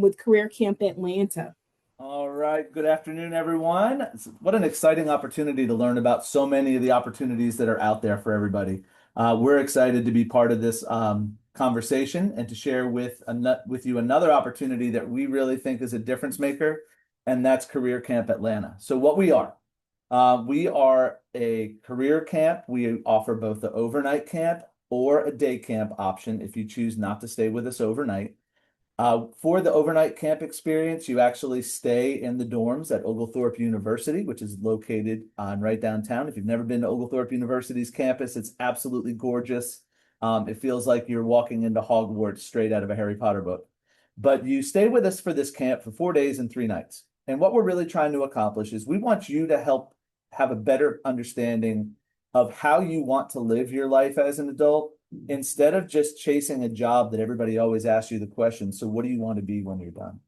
with Career Camp Atlanta. All right. Good afternoon, everyone. What an exciting opportunity to learn about so many of the opportunities that are out there for everybody. We're excited to be part of this conversation and to share with you another opportunity that we really think is a difference maker, and that's Career Camp Atlanta. So what we are a career camp. We offer both the overnight camp or a day camp option if you choose not to stay with us overnight. For the overnight camp experience, you actually stay in the dorms at Oglethorpe University, which is located right downtown. If you've never been to Oglethorpe University's campus, it's absolutely gorgeous. It feels like you're walking into Hogwarts straight out of a Harry Potter book. But you stay with us for this camp for 4 days and 3 nights. And what we're really trying to accomplish is we want you to help have a better understanding of how you want to live your life as an adult instead of just chasing a job that everybody always asks you the question, so what do you want to be when you're done?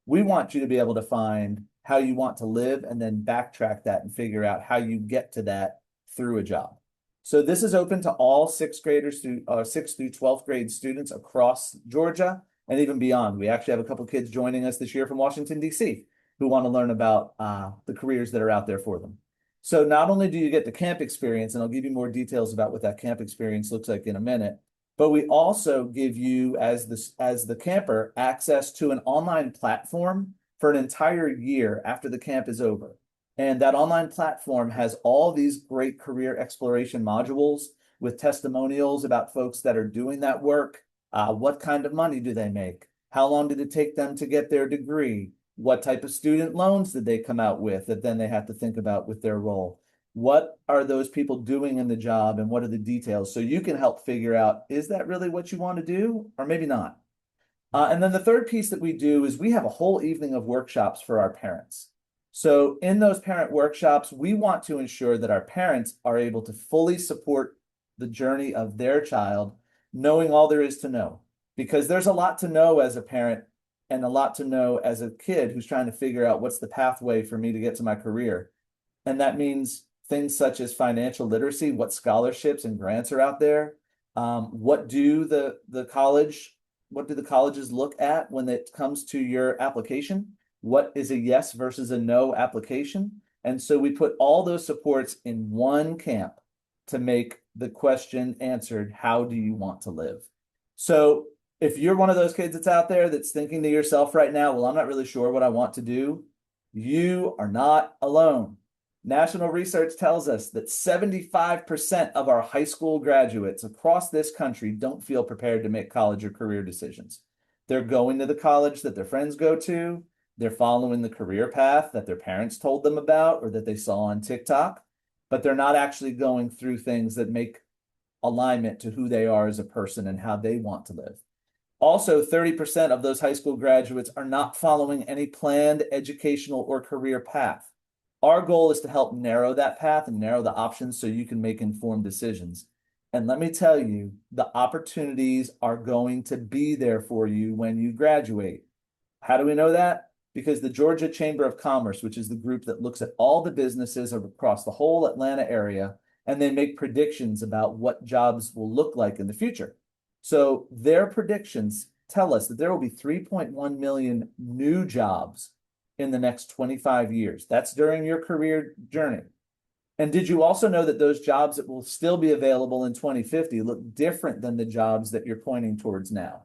We want you to be able to find how you want to live and then backtrack that and figure out how you get to that through a job. So this is open to all sixth graders through 6th through 12th grade students across Georgia and even beyond. We actually have a couple kids joining us this year from Washington, D.C. who want to learn about the careers that are out there for them. So not only do you get the camp experience, and I'll give you more details about what that camp experience looks like in a minute, but we also give you, as the camper, access to an online platform for an entire year after the camp is over. And that online platform has all these great career exploration modules with testimonials about folks that are doing that work. What kind of money do they make? How long did it take them to get their degree? What type of student loans did they come out with that then they have to think about with their role? What are those people doing in the job and what are the details? So you can help figure out, is that really what you want to do or maybe not? And then the third piece that we do is we have a whole evening of workshops for our parents. So in those parent workshops, we want to ensure that our parents are able to fully support the journey of their child, knowing all there is to know. Because there's a lot to know as a parent and a lot to know as a kid who's trying to figure out what's the pathway for me to get to my career. And that means things such as financial literacy, what scholarships and grants are out there. What do the colleges look at when it comes to your application? What is a yes versus a no application? And so we put all those supports in one camp to make the question answered, how do you want to live? So if you're one of those kids that's out there that's thinking to yourself right now, well, I'm not really sure what I want to do, you are not alone. National research tells us that 75% of our high school graduates across this country don't feel prepared to make college or career decisions. They're going to the college that their friends go to. They're following the career path that their parents told them about or that they saw on TikTok, but they're not actually going through things that make alignment to who they are as a person and how they want to live. Also, 30% of those high school graduates are not following any planned educational or career path. Our goal is to help narrow that path and narrow the options so you can make informed decisions. And let me tell you, the opportunities are going to be there for you when you graduate. How do we know that? Because the Georgia Chamber of Commerce, which is the group that looks at all the businesses across the whole Atlanta area, and they make predictions about what jobs will look like in the future. So their predictions tell us that there will be 3.1 million new jobs in the next 25 years. That's during your career journey. And did you also know that those jobs that will still be available in 2050 look different than the jobs that you're pointing towards now?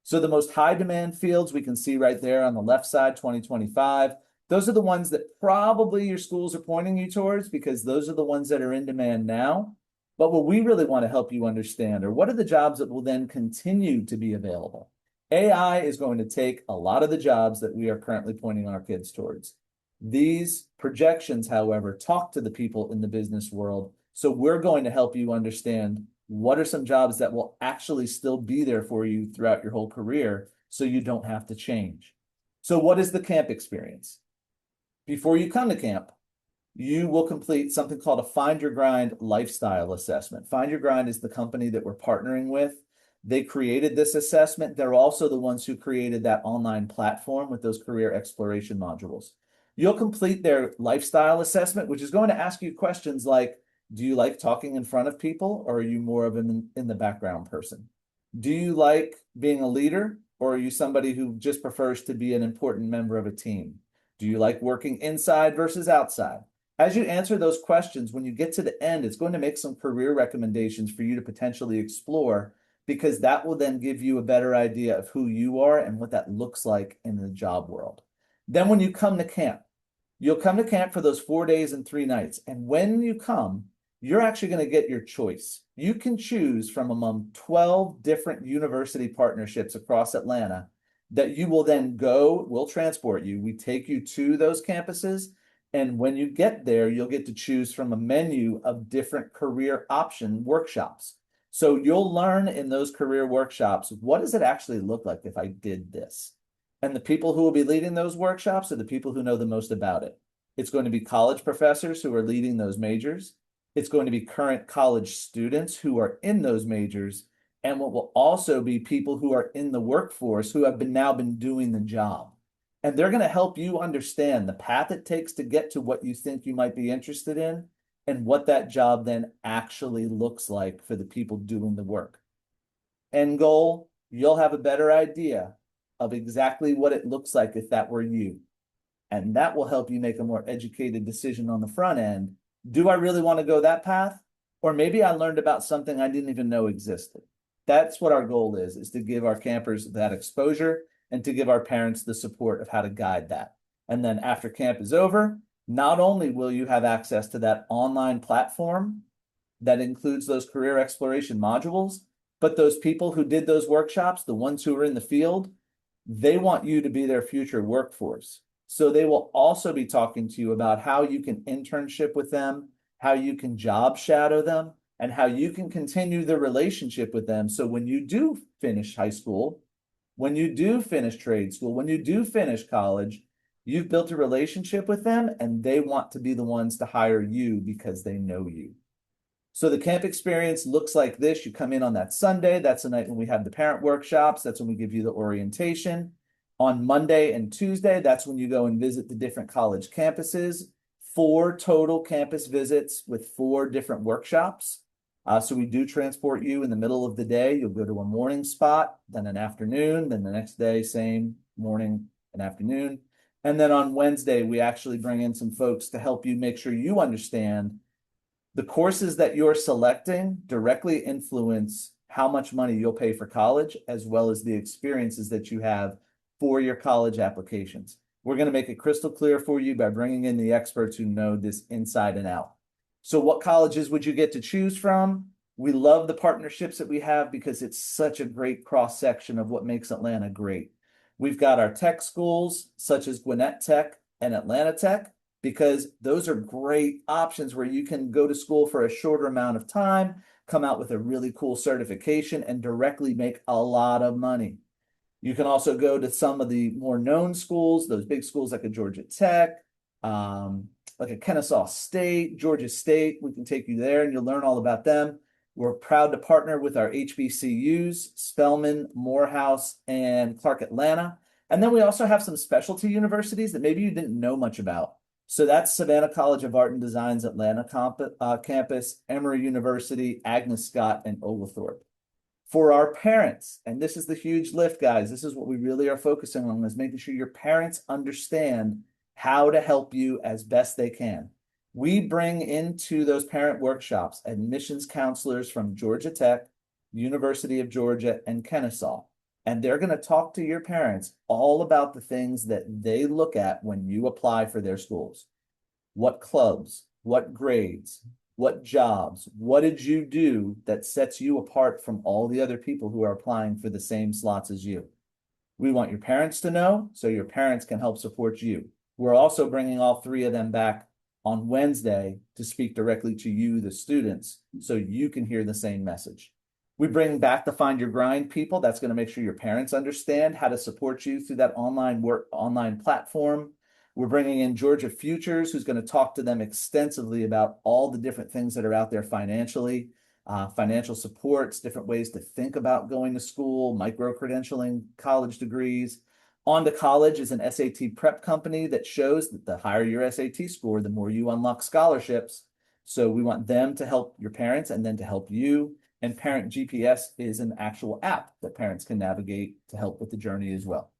So the most high demand fields we can see right there on the left side, 2025, those are the ones that probably your schools are pointing you towards because those are the ones that are in demand now. But what we really want to help you understand are what are the jobs that will then continue to be available? AI is going to take a lot of the jobs that we are currently pointing our kids towards. These projections, however, talk to the people in the business world. So we're going to help you understand what are some jobs that will actually still be there for you throughout your whole career so you don't have to change. So what is the camp experience? Before you come to camp, you will complete something called a Find Your Grind lifestyle assessment. Find Your Grind is the company that we're partnering with. They created this assessment. They're also the ones who created that online platform with those career exploration modules. You'll complete their lifestyle assessment, which is going to ask you questions like, do you like talking in front of people or are you more of an in the background person? Do you like being a leader or are you somebody who just prefers to be an important member of a team? Do you like working inside versus outside? As you answer those questions, when you get to the end, it's going to make some career recommendations for you to potentially explore, because that will then give you a better idea of who you are and what that looks like in the job world. Then when you come to camp, you'll come to camp for those 4 days and 3 nights. And when you come, you're actually going to get your choice. You can choose from among 12 different university partnerships across Atlanta that you will then go, we'll transport you. We take you to those campuses. And when you get there, you'll get to choose from a menu of different career option workshops. So you'll learn in those career workshops, what does it actually look like if I did this? And the people who will be leading those workshops are the people who know the most about it. It's going to be college professors who are leading those majors. It's going to be current college students who are in those majors. And what will also be people who are in the workforce who have now been doing the job. And they're going to help you understand the path it takes to get to what you think you might be interested in and what that job then actually looks like for the people doing the work. End goal, you'll have a better idea of exactly what it looks like if that were you. And that will help you make a more educated decision on the front end. Do I really want to go that path? Or maybe I learned about something I didn't even know existed. That's what our goal is to give our campers that exposure and to give our parents the support of how to guide that. And then after camp is over, not only will you have access to that online platform that includes those career exploration modules, but those people who did those workshops, the ones who are in the field, they want you to be their future workforce. So they will also be talking to you about how you can internship with them, how you can job shadow them, and how you can continue the relationship with them. So when you do finish high school, when you do finish trade school, when you do finish college, you've built a relationship with them and they want to be the ones to hire you because they know you. So the camp experience looks like this. You come in on that Sunday. That's the night when we have the parent workshops. That's when we give you the orientation. On Monday and Tuesday, that's when you go and visit the different college campuses. 4 total campus visits with 4 different workshops. So we do transport you in the middle of the day. You'll go to a morning spot, then an afternoon, then the next day, same morning and afternoon. And then on Wednesday, we actually bring in some folks to help you make sure you understand the courses that you're selecting directly influence how much money you'll pay for college, as well as the experiences that you have for your college applications. We're going to make it crystal clear for you by bringing in the experts who know this inside and out. So what colleges would you get to choose from? We love the partnerships that we have because it's such a great cross section of what makes Atlanta great. We've got our tech schools such as Gwinnett Tech and Atlanta Tech, because those are great options where you can go to school for a shorter amount of time, come out with a really cool certification, and directly make a lot of money. You can also go to some of the more known schools, those big schools like a Georgia Tech, like a Kennesaw State, Georgia State. We can take you there and you'll learn all about them. We're proud to partner with our HBCUs, Spelman, Morehouse, and Clark Atlanta. And then we also have some specialty universities that maybe you didn't know much about. So that's Savannah College of Art and Design's Atlanta campus, Emory University, Agnes Scott, and Oglethorpe. For our parents, and this is the huge lift, guys, this is what we really are focusing on, is making sure your parents understand how to help you as best they can. We bring into those parent workshops admissions counselors from Georgia Tech, University of Georgia, and Kennesaw. And they're going to talk to your parents all about the things that they look at when you apply for their schools. What clubs, what grades, what jobs, what did you do that sets you apart from all the other people who are applying for the same slots as you? We want your parents to know so your parents can help support you. We're also bringing all 3 of them back on Wednesday to speak directly to you, the students, so you can hear the same message. We bring back the Find Your Grind people. That's going to make sure your parents understand how to support you through that online platform. We're bringing in Georgia Futures, who's going to talk to them extensively about all the different things that are out there financially, financial supports, different ways to think about going to school, micro-credentialing, college degrees. On to College is an SAT prep company that shows that the higher your SAT score, the more you unlock scholarships. So we want them to help your parents and then to help you. And Parent GPS is an actual app that parents can navigate to help with the journey as well.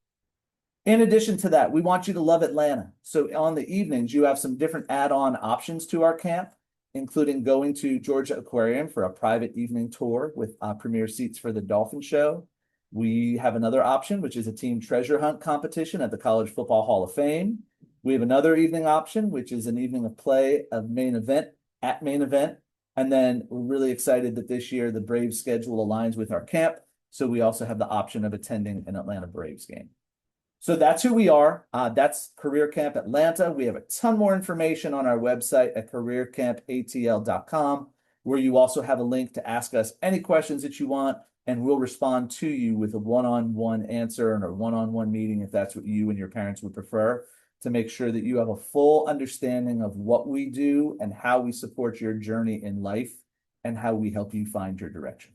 In addition to that, we want you to love Atlanta. So on the evenings, you have some different add-on options to our camp, including going to Georgia Aquarium for a private evening tour with premier seats for the Dolphin Show. We have another option, which is a team treasure hunt competition at the College Football Hall of Fame. We have another evening option, which is an evening of play of main event at main event. And then we're really excited that this year the Braves schedule aligns with our camp. So we also have the option of attending an Atlanta Braves game. So that's who we are. That's Career Camp Atlanta. We have a ton more information on our website at careercampatl.com, where you also have a link to ask us any questions that you want, and we'll respond to you with a one-on-one answer and a one-on-one meeting if that's what you and your parents would prefer, to make sure that you have a full understanding of what we do and how we support your journey in life and how we help you find your direction.